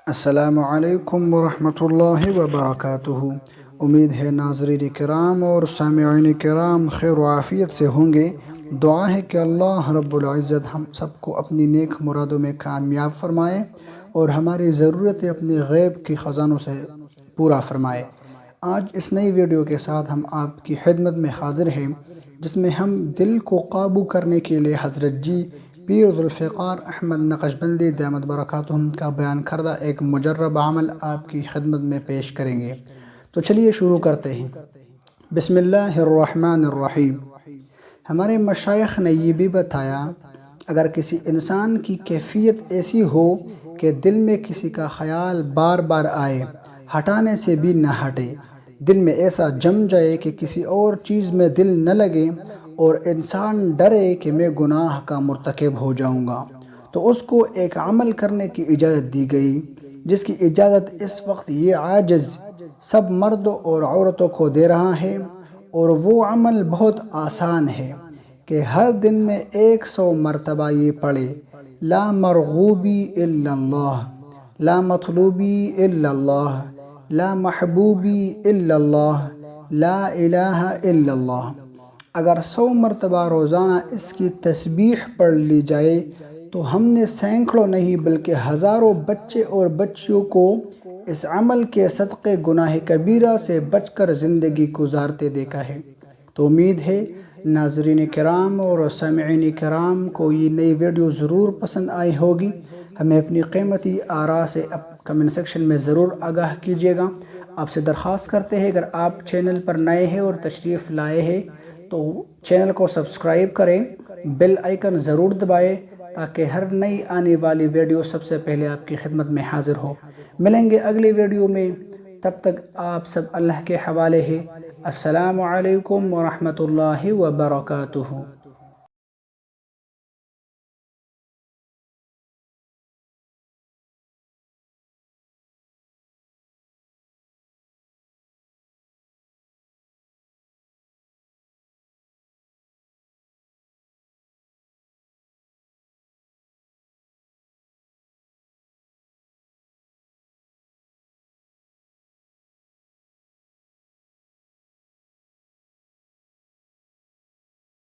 السلام علیکم ورحمۃ اللہ وبرکاتہ۔ امید ہے ناظرین کرام اور سامعین کرام خیر و عافیت سے ہوں گے۔ دعا ہے کہ اللہ رب العزت ہم سب کو اپنی نیک مرادوں میں کامیاب فرمائے اور ہماری ضرورتیں اپنے غیب کی خزانوں سے پورا فرمائے۔ آج اس نئی ویڈیو کے ساتھ ہم آپ کی خدمت میں حاضر ہیں، جس میں ہم دل کو قابو کرنے کے لیے حضرت جی پیر ذوالفقار احمد نقشبندی دامت برکاتہم کا بیان کردہ ایک مجرب عمل آپ کی خدمت میں پیش کریں گے۔ تو چلیے شروع کرتے ہیں۔ بسم اللہ الرحمن الرحیم۔ ہمارے مشائخ نے یہ بھی بتایا، اگر کسی انسان کی کیفیت ایسی ہو کہ دل میں کسی کا خیال بار بار آئے، ہٹانے سے بھی نہ ہٹے، دل میں ایسا جم جائے کہ کسی اور چیز میں دل نہ لگے اور انسان ڈرے کہ میں گناہ کا مرتکب ہو جاؤں گا، تو اس کو ایک عمل کرنے کی اجازت دی گئی، جس کی اجازت اس وقت یہ عاجز سب مردوں اور عورتوں کو دے رہا ہے، اور وہ عمل بہت آسان ہے کہ ہر دن میں 100 مرتبہ یہ پڑھے: لا مرغوبی الا اللہ، لا مطلوبی الا اللہ، لا محبوبی الا اللہ، لا الہ الا اللہ۔ اگر 100 مرتبہ روزانہ اس کی تسبیح پڑھ لی جائے تو ہم نے سینکڑوں نہیں بلکہ ہزاروں بچے اور بچیوں کو اس عمل کے صدقے گناہ کبیرہ سے بچ کر زندگی گزارتے دیکھا ہے۔ تو امید ہے ناظرین کرام اور سامعین کرام کو یہ نئی ویڈیو ضرور پسند آئی ہوگی۔ ہمیں اپنی قیمتی آراء سے کمنٹ سیکشن میں ضرور آگاہ کیجیے گا۔ آپ سے درخواست کرتے ہیں، اگر آپ چینل پر نئے ہیں اور تشریف لائے ہیں تو چینل کو سبسکرائب کریں، بیل آئیکن ضرور دبائیں تاکہ ہر نئی آنے والی ویڈیو سب سے پہلے آپ کی خدمت میں حاضر ہو۔ ملیں گے اگلی ویڈیو میں، تب تک آپ سب اللہ کے حوالے ہیں۔ السلام علیکم ورحمۃ اللہ وبرکاتہ۔